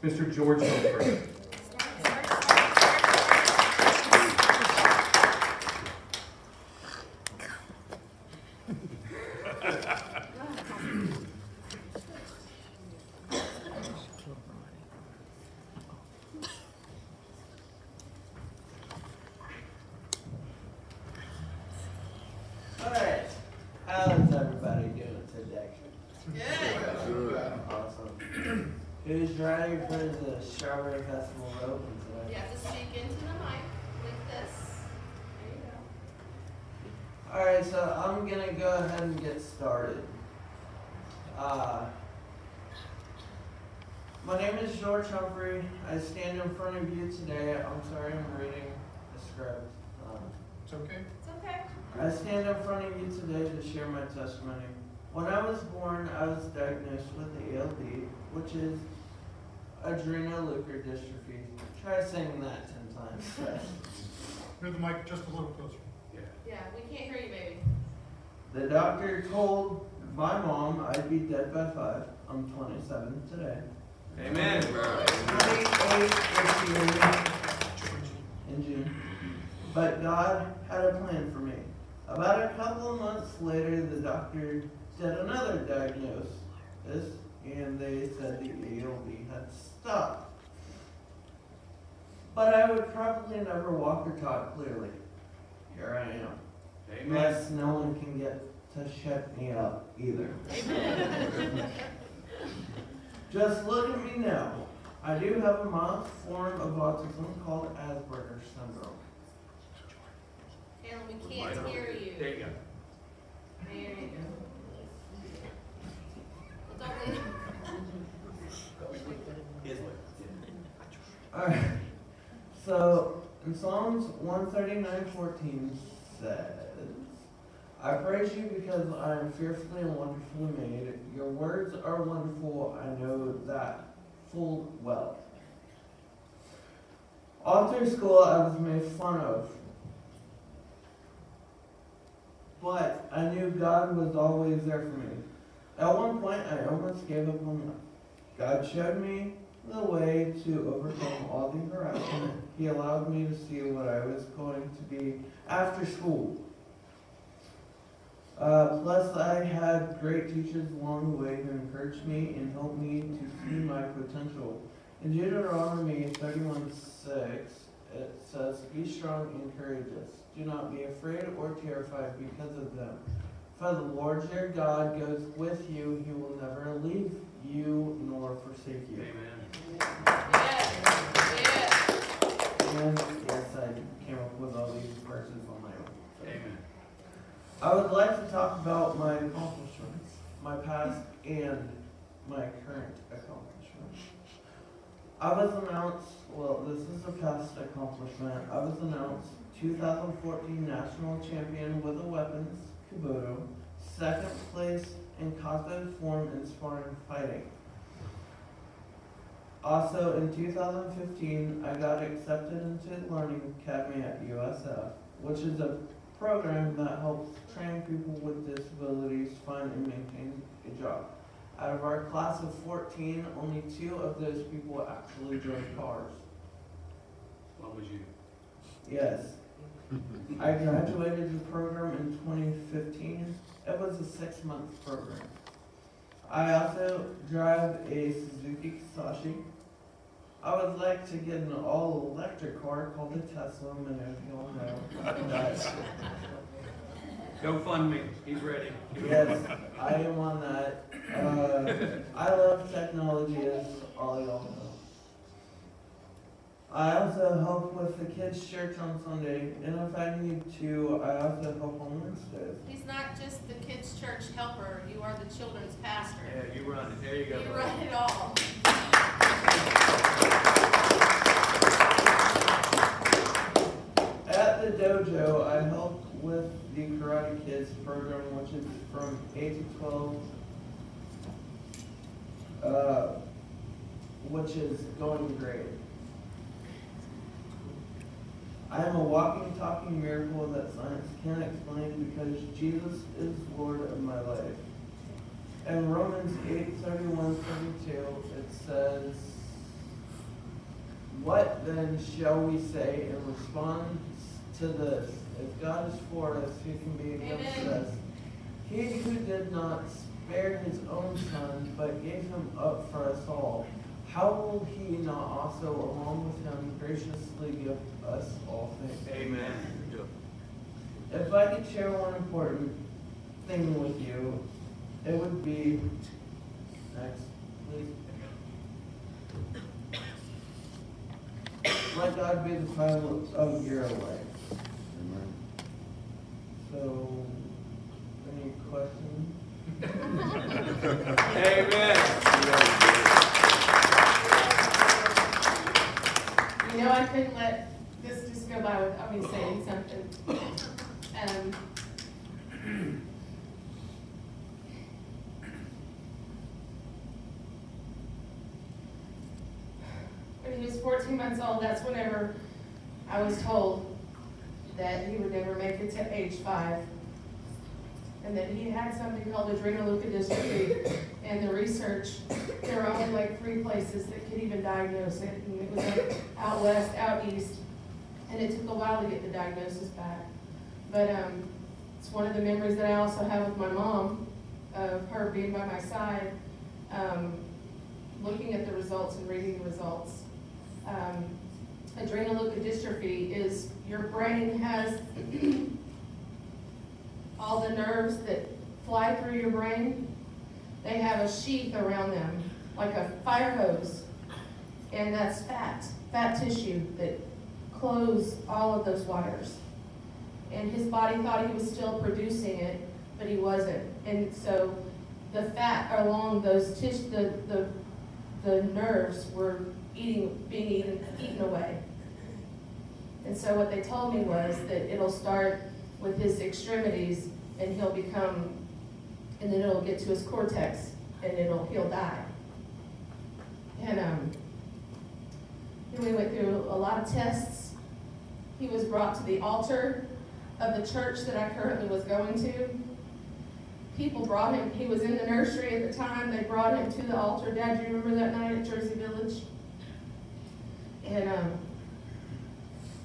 Mr. George Humphrey. Alright, how's everybody doing today? Good. Awesome. Who's ready for the Strawberry Festival to open today? You have to speak into the mic like this. There you go. Alright, so I'm gonna go ahead and get started. My name is George Humphrey. I stand in front of you today. I'm sorry I'm reading the script. It's okay. It's okay. I stand in front of you today to share my testimony. When I was born, I was diagnosed with ELD, which is adrenoleukodystrophy. Try saying that 10 times. Hear the mic just a little closer. Yeah, we can't hear you, baby. The doctor told my mom I'd be dead by 5. I'm 27 today. Amen. 28 this year in June. But God had a plan for me. About a couple of months later, the doctor did another diagnosis, and they said the ELD had stopped. But I would probably never walk or talk clearly. Here I am. Amen. Yes, no one can get to shut me up either. Just look at me now. I do have a mild form of autism called Asperger's syndrome. And we can't hear you. There you go. There you go. Well, don't leave. Alright, so in Psalms 139:14 says, I praise you because I am fearfully and wonderfully made. Your words are wonderful, I know that full well. All through school I was made fun of, but I knew God was always there for me. At one point I almost gave up on life. God showed me the way to overcome all the harassment. He allowed me to see what I was going to be after school. Plus, I had great teachers along the way who encouraged me and helped me to see my potential. In Deuteronomy 31:6, it says, be strong and courageous. Do not be afraid or terrified because of them. For the Lord your God goes with you. He will never leave you nor forsake you. Amen. Yes. Yes. And yes, I came up with all these verses on my own. So. Amen. I would like to talk about my accomplishments, my past and my current accomplishments. I was announced, well, this is a past accomplishment. I was announced 2014 National Champion with the weapons, Kubota, second place in combat form in sparring fighting. Also, in 2015, I got accepted into Learning Academy at USF, which is a program that helps train people with disabilities find and maintain a job. Out of our class of 14, only 2 of those people actually drove cars. What was you? Yes. I graduated the program in 2015. It was a 6-month program. I also drive a Suzuki Kisashi. I would like to get an all-electric car called a Tesla, and if you all know. Go fund me. He's ready. Yes, I am on that. I love technology, as all y'all know. I also help with the kids' church on Sunday, and if I need to, I also help on Wednesdays. He's not just the kids' church helper. You are the children's pastor. Yeah, you run it. There you go. You buddy. run it all. At the dojo, I help with the Karate Kids program, which is from 8 to 12, which is going great. I am a walking, talking miracle that science can't explain because Jesus is Lord of my life. In Romans 8:31-32, it says, What then shall we say in response to this? If God is for us, who can be against us? He who did not spare his own son, but gave him up for us all, how will he not also, along with him, graciously give us all things? Amen. If I could share one important thing with you, it would be, next, please. Let God be the pilot of your life. So, any questions? Amen. You know, I couldn't let this just go by without me saying something. When he was 14 months old, that's whenever I was told that he would never make it to age 5. And that he had something called adrenoleukodystrophy. And the research, there were only like 3 places that could even diagnose it. And it was like out west, out east. And it took a while to get the diagnosis back. But it's one of the memories that I also have with my mom, of her being by my side, looking at the results and reading the results. Adrenoleukodystrophy is your brain has all the nerves that fly through your brain. They have a sheath around them, like a fire hose, and that's fat tissue that close all of those wires. And his body thought he was still producing it, but he wasn't. And so the fat along those the nerves were being eaten away. And so what they told me was that it'll start with his extremities, and he'll become, and then it'll get to his cortex, and he'll die. And we went through a lot of tests. He was brought to the altar of the church that I currently was going to. People brought him, he was in the nursery at the time, they brought him to the altar. Dad, do you remember that night at Jersey Village? And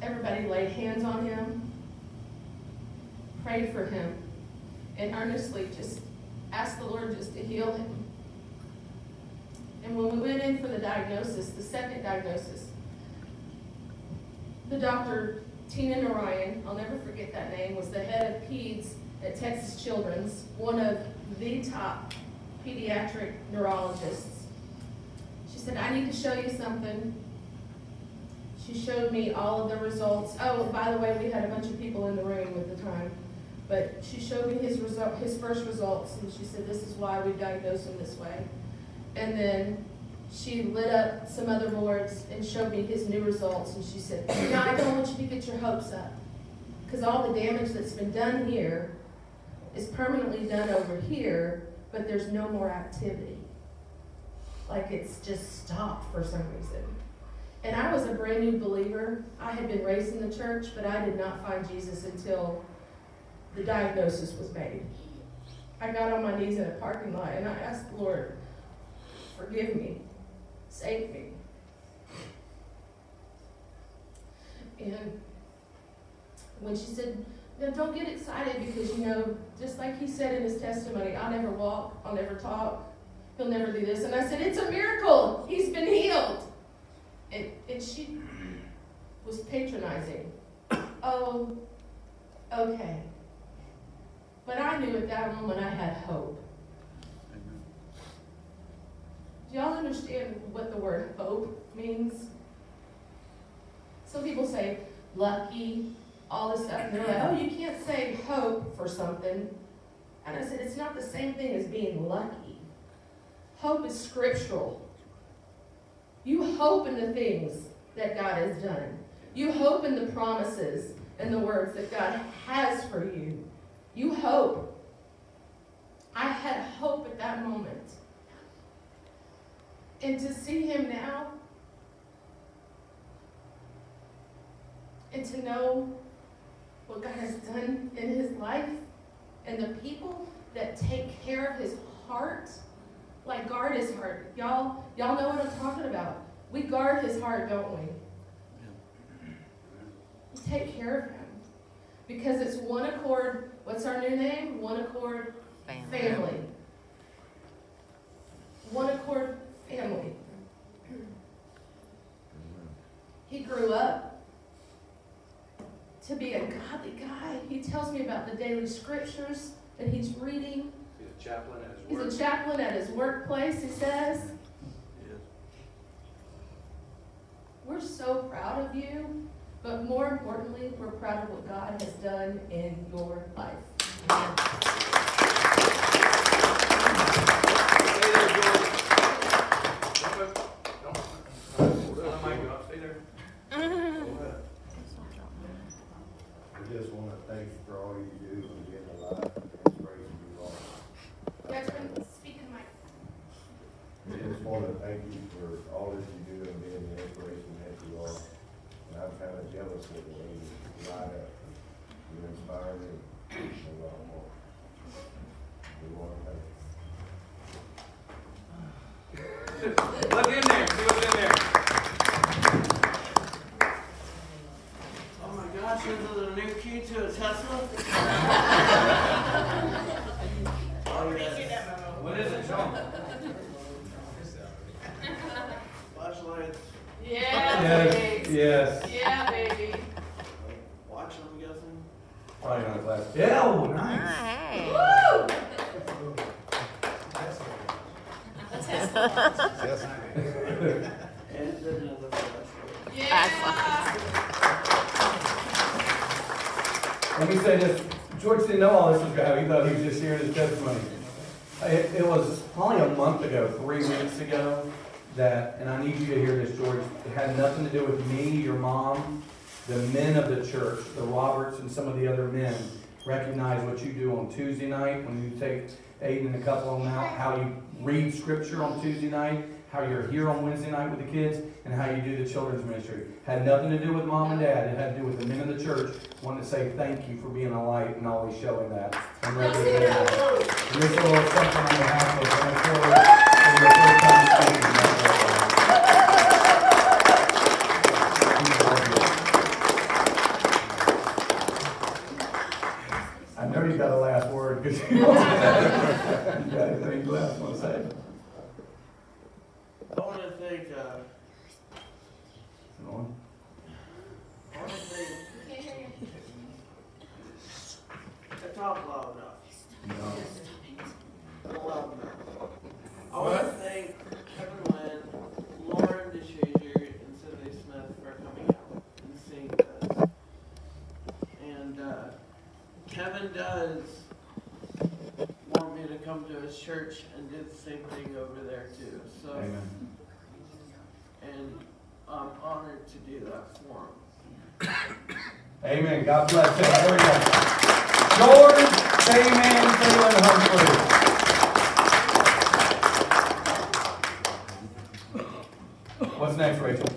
everybody laid hands on him, prayed for him, and earnestly just asked the Lord just to heal him. And when we went in for the diagnosis, the second diagnosis, the doctor, Tina Narayan, I'll never forget that name, was the head of peds at Texas Children's, one of the top pediatric neurologists. She said, I need to show you something. She showed me all of the results. Oh, by the way, we had a bunch of people in the room at the time. But she showed me his first results, and she said, this is why we diagnosed him this way. And then she lit up some other boards and showed me his new results, and she said, no, I don't want you to get your hopes up, because all the damage that's been done here is permanently done over here, but there's no more activity. Like it's just stopped for some reason. And I was a brand new believer. I had been raised in the church, but I did not find Jesus until the diagnosis was made. I got on my knees in a parking lot and I asked the Lord, forgive me, save me. And when she said, no, don't get excited because, you know, just like he said in his testimony, I'll never walk, I'll never talk, he'll never do this. And I said, it's a miracle, he's been healed. And she was patronizing. Oh, okay. But I knew at that moment I had hope. Do y'all understand what the word hope means? Some people say lucky, all this stuff. And they're like, oh, you can't say hope for something. And I said, it's not the same thing as being lucky. Hope is scriptural. You hope in the things that God has done. You hope in the promises and the words that God has for you. You hope. I had hope at that moment. And to see him now, and to know what God has done in his life, and the people that take care of his heart, like guard his heart. Y'all know what I'm talking about. We guard his heart, don't we? to take care of him. Because it's One Accord, what's our new name? One Accord Family. One Accord Family. He grew up to be a godly guy. He tells me about the daily scriptures that he's reading. He's a chaplain at his He's work. a chaplain at his workplace, he says. We're so proud of you, but more importantly, we're proud of what God has done in your life. Stay there, George. Don't let Mike go up. Stay there. I just want to thank you for all you do and being alive and the inspiration you are. Speak in the mic. I just want to thank you for all that you do and being the inspiration that you are. And I'm kind of jealous of the way you light up. You inspire me a lot more. We want to thank you. Look in there. See what's in there. Oh my gosh, this is a new key to a Tesla? Oh yes. What is it? Show 'em. Flashlights. Yeah, Yes, baby. yes. Yeah, baby. Watch, I'm guessing. Probably not glass. Yeah, oh, nice. Woo! And then another flashlight. Yeah. Let me say this. George didn't know all this was going to happen. He thought he was just sharing his testimony. It was probably a month ago, 3 weeks ago, that, and I need you to hear this, George, it had nothing to do with me, your mom, the men of the church, the Roberts and some of the other men recognize what you do on Tuesday night when you take Aiden and a couple of them out, how you read scripture on Tuesday night, how you're here on Wednesday night with the kids, and how you do the children's ministry. Had nothing to do with mom and dad. It had to do with the men of the church. Wanted to say thank you for being a light and always showing that. And representing that. And this little something on behalf of going forward for your first time speaking. I know you got a last word because you got anything last want to say? I want to thank, I talk loud enough. Not loud enough. I want to thank Kevin Lynn, Lauren DeShazier, and Cindy Smith for coming out and seeing this. And Kevin does want me to come to his church and do the same thing over there too. So, Amen. and I'm honored to do that for him. Amen. God bless him. There we go. George, amen, Taylor Humphrey. What's next, Rachel?